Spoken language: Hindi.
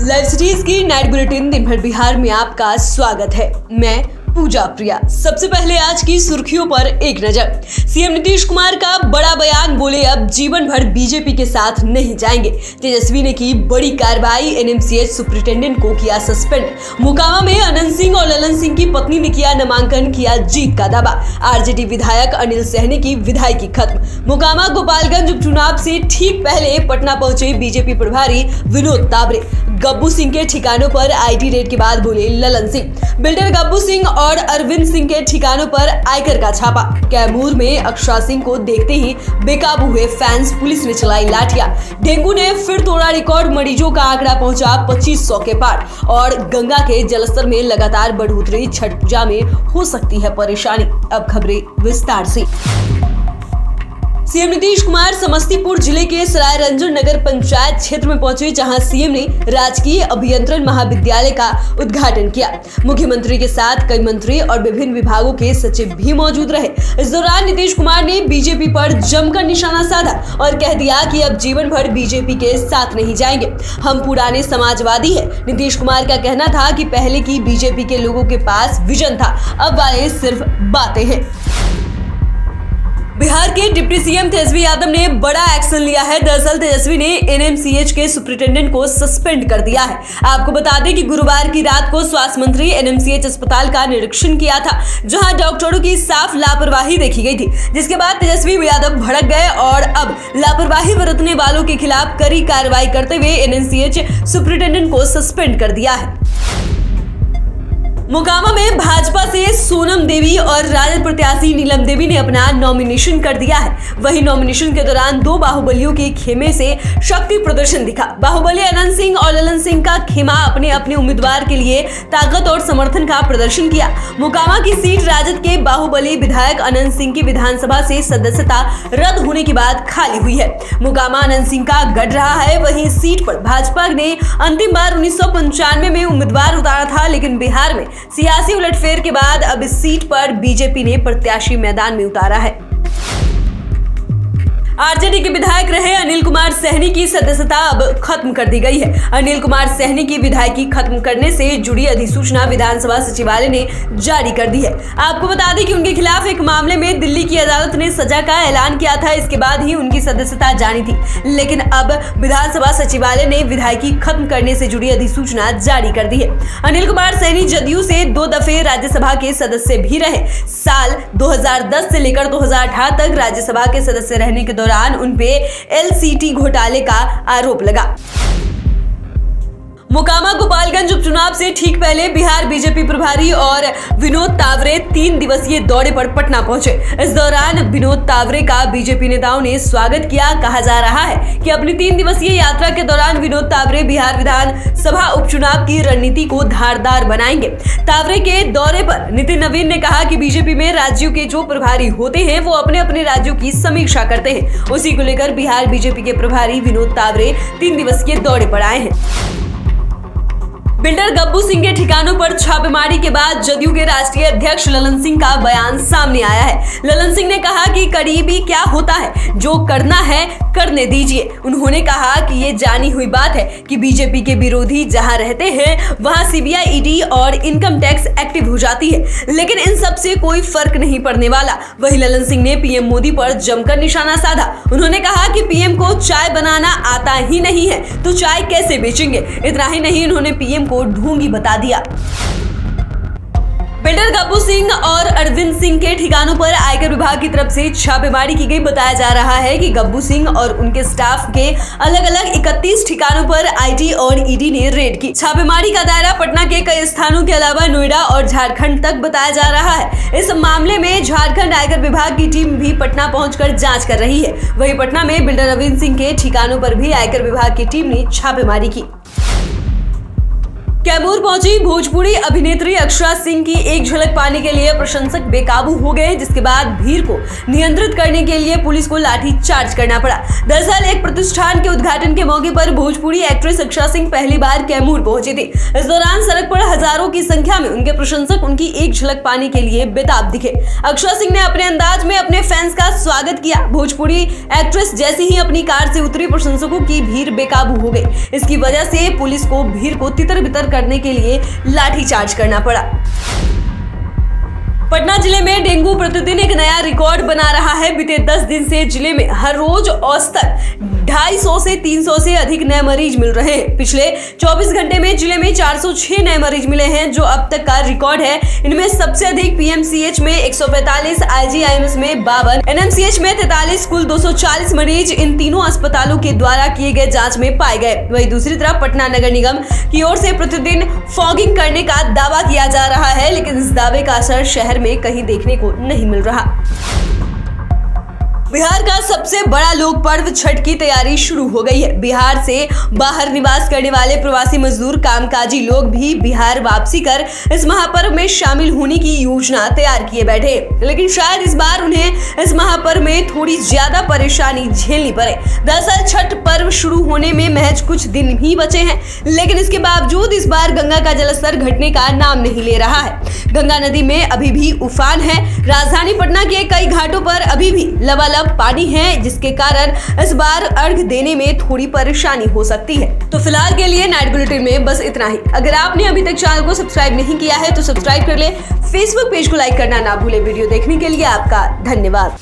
लाइव सिटीज की नाइट बुलेटिन दिन भर बिहार में आपका स्वागत है। मैं पूजा प्रिया। सबसे पहले आज की सुर्खियों पर एक नजर। सीएम नीतीश कुमार का बड़ा बयान, बोले अब जीवन भर बीजेपी के साथ नहीं जाएंगे। तेजस्वी ने की बड़ी कार्रवाई, एनएमसीएच सुपरिटेंडेंट को किया सस्पेंड। मोकामा में अनंत सिंह और ललन सिंह की पत्नी ने किया नामांकन, किया जीत का दावा। आरजेडी विधायक अनिल सहनी की विधायकी खत्म। मोकामा गोपालगंज उपचुनाव से ठीक पहले पटना पहुंचे बीजेपी प्रभारी विनोद तावरे। गब्बू सिंह के ठिकानों पर आईटी रेड के बाद बोले ललन सिंह। बिल्डर गब्बू सिंह और अरविंद सिंह के ठिकानों पर आयकर का छापा। कैमूर में अक्षरा सिंह को देखते ही बेकाबू हुए फैंस, पुलिस ने चलाई लाठियां। डेंगू ने फिर तोड़ा रिकॉर्ड, मरीजों का आंकड़ा पहुंचा 2500 के पार। और गंगा के जलस्तर में लगातार बढ़ोतरी, छठ पूजा में हो सकती है परेशानी। अब खबरें विस्तार से। सीएम नीतीश कुमार समस्तीपुर जिले के सरायरंजन नगर पंचायत क्षेत्र में पहुंचे, जहां सीएम ने राजकीय अभियंत्रण महाविद्यालय का उद्घाटन किया। मुख्यमंत्री के साथ कई मंत्री और विभिन्न विभागों के सचिव भी मौजूद रहे। इस दौरान नीतीश कुमार ने बीजेपी पर जमकर निशाना साधा और कह दिया कि अब जीवन भर बीजेपी के साथ नहीं जाएंगे, हम पुराने समाजवादी है। नीतीश कुमार का कहना था कि पहले की बीजेपी के लोगों के पास विजन था, अब वाले सिर्फ बातें हैं। बिहार के डिप्टी सीएम तेजस्वी यादव ने बड़ा एक्शन लिया है। दरअसल तेजस्वी ने एनएमसीएच के सुपरिटेंडेंट को सस्पेंड कर दिया है। आपको बता दें कि गुरुवार की रात को स्वास्थ्य मंत्री एनएमसीएच अस्पताल का निरीक्षण किया था, जहां डॉक्टरों की साफ लापरवाही देखी गई थी, जिसके बाद तेजस्वी यादव भड़क गए और अब लापरवाही बरतने वालों के खिलाफ कड़ी कार्रवाई करते हुए एनएमसीएच सुपरिटेंडेंट को सस्पेंड कर दिया है। मोकामा में भाजपा से सोनम देवी और राजद प्रत्याशी नीलम देवी ने अपना नॉमिनेशन कर दिया है। वहीं नॉमिनेशन के दौरान दो बाहुबलियों के खेमे से शक्ति प्रदर्शन दिखा। बाहुबली अनंत सिंह और ललन सिंह का खेमा अपने अपने उम्मीदवार के लिए ताकत और समर्थन का प्रदर्शन किया। मोकामा की सीट राजद के बाहुबली विधायक अनंत सिंह की विधानसभा से सदस्यता रद्द होने के बाद खाली हुई है। मोकामा अनंत सिंह का गढ़ रहा है। वहीं इस सीट पर भाजपा ने अंतिम बार 1995 में उम्मीदवार उतारा था, लेकिन बिहार में सियासी उलटफेर के बाद अब इस सीट पर बीजेपी ने प्रत्याशी मैदान में उतारा है। आरजेडी के विधायक रहे अनिल कुमार सहनी की सदस्यता अब खत्म कर दी गई है। अनिल कुमार सहनी की विधायकी खत्म करने से जुड़ी अधिसूचना विधानसभा सचिवालय ने जारी कर दी है। आपको बता दें कि उनके खिलाफ एक मामले में दिल्ली की अदालत ने सजा का ऐलान किया था। इसके बाद ही उनकी सदस्यता जानी थी, लेकिन अब विधानसभा सचिवालय ने विधायकी खत्म करने से जुड़ी अधिसूचना जारी कर दी है। अनिल कुमार सहनी जदयू से 2 दफे राज्यसभा के सदस्य भी रहे। साल 2010 से लेकर 2018 तक राज्यसभा के सदस्य रहने के दौरान उनपे एलसीटी घोटाले का आरोप लगा। मोकामा गोपालगंज उपचुनाव से ठीक पहले बिहार बीजेपी प्रभारी और विनोद तावरे 3 दिवसीय दौरे पर पटना पहुंचे। इस दौरान विनोद तावरे का बीजेपी नेताओं ने स्वागत किया। कहा जा रहा है कि अपनी 3 दिवसीय यात्रा के दौरान विनोद तावरे बिहार विधानसभा उपचुनाव की रणनीति को धारदार बनाएंगे। तावरे के दौरे पर नितिन नवीन ने कहा कि बीजेपी में राज्यों के जो प्रभारी होते हैं वो अपने अपने राज्यों की समीक्षा करते हैं। उसी को लेकर बिहार बीजेपी के प्रभारी विनोद तावरे 3 दिवसीय दौरे पर आए हैं। बिल्डर गब्बू सिंह के ठिकानों पर छापेमारी के बाद जदयू के राष्ट्रीय अध्यक्ष ललन सिंह का बयान सामने आया है। ललन सिंह ने कहा कि करीबी क्या होता है, जो करना है करने दीजिए। उन्होंने कहा कि ये जानी हुई बात है कि बीजेपी के विरोधी जहां रहते हैं वहां सीबीआई, ईडी और इनकम टैक्स एक्टिव हो जाती है, लेकिन इन सब से कोई फर्क नहीं पड़ने वाला। वहीं ललन सिंह ने पीएम मोदी पर जमकर निशाना साधा। उन्होंने कहा कि पीएम को चाय बनाना आता ही नहीं है तो चाय कैसे बेचेंगे। इतना ही नहीं, उन्होंने पीएम को ढोंगी बता दिया। बिल्डर गब्बू सिंह और अरविंद सिंह के ठिकानों पर आयकर विभाग की तरफ से छापेमारी की गई। बताया जा रहा है कि गब्बू सिंह और उनके स्टाफ के अलग अलग 31 ठिकानों पर आईटी और ईडी ने रेड की। छापेमारी का दायरा पटना के कई स्थानों के अलावा नोएडा और झारखंड तक बताया जा रहा है। इस मामले में झारखंड आयकर विभाग की टीम भी पटना पहुंचकर जांच कर रही है। वहीं पटना में बिल्डर अरविंद सिंह के ठिकानों पर भी आयकर विभाग की टीम ने छापेमारी की। कैमूर पहुंची भोजपुरी अभिनेत्री अक्षरा सिंह की एक झलक पाने के लिए प्रशंसक बेकाबू हो गए, जिसके बाद भीड़ को नियंत्रित करने के लिए पुलिस को लाठी चार्ज करना पड़ा। दरअसल एक प्रतिष्ठान के उद्घाटन के मौके पर भोजपुरी एक्ट्रेस अक्षरा सिंह पहली बार कैमूर पहुंची थी। इस दौरान सड़क पर हजारों की संख्या में उनके प्रशंसक उनकी एक झलक पाने के लिए बेताब दिखे। अक्षरा सिंह ने अपने अंदाज में अपने फैंस का स्वागत किया। भोजपुरी एक्ट्रेस जैसे ही अपनी कार से उतरी, प्रशंसकों की भीड़ बेकाबू हो गई। इसकी वजह से पुलिस को भीड़ को तितर बितर करने के लिए लाठीचार्ज करना पड़ा। पटना जिले में डेंगू प्रतिदिन एक नया रिकॉर्ड बना रहा है। बीते 10 दिन से जिले में हर रोज औसतन 250 से 300 से अधिक नए मरीज मिल रहे हैं। पिछले 24 घंटे में जिले में 406 नए मरीज मिले हैं, जो अब तक का रिकॉर्ड है। इनमें सबसे अधिक पीएमसीएच में 145, आईजीआईएमएस में 52, एनएमसीएच में 43, कुल 240 मरीज इन तीनों अस्पतालों के द्वारा किए गए जांच में पाए गए। वहीं दूसरी तरफ पटना नगर निगम की ओर से प्रतिदिन फॉगिंग करने का दावा किया जा रहा है, लेकिन इस दावे का असर शहर में कहीं देखने को नहीं मिल रहा। बिहार का सबसे बड़ा लोक पर्व छठ की तैयारी शुरू हो गई है। बिहार से बाहर निवास करने वाले प्रवासी मजदूर, कामकाजी लोग भी बिहार वापसी कर इस महापर्व में शामिल होने की योजना तैयार किए बैठे, लेकिन शायद इस बार उन्हें इस महापर्व में थोड़ी ज्यादा परेशानी झेलनी पड़े। दरअसल छठ पर्व शुरू होने में महज कुछ दिन ही बचे हैं, लेकिन इसके बावजूद इस बार गंगा का जलस्तर घटने का नाम नहीं ले रहा है। गंगा नदी में अभी भी उफान है। राजधानी पटना के कई घाटों पर अभी भी लबालब पानी है, जिसके कारण इस बार अर्घ देने में थोड़ी परेशानी हो सकती है। तो फिलहाल के लिए नाइट बुलेटिन में बस इतना ही। अगर आपने अभी तक चैनल को सब्सक्राइब नहीं किया है तो सब्सक्राइब कर ले। फेसबुक पेज को लाइक करना ना भूले। वीडियो देखने के लिए आपका धन्यवाद।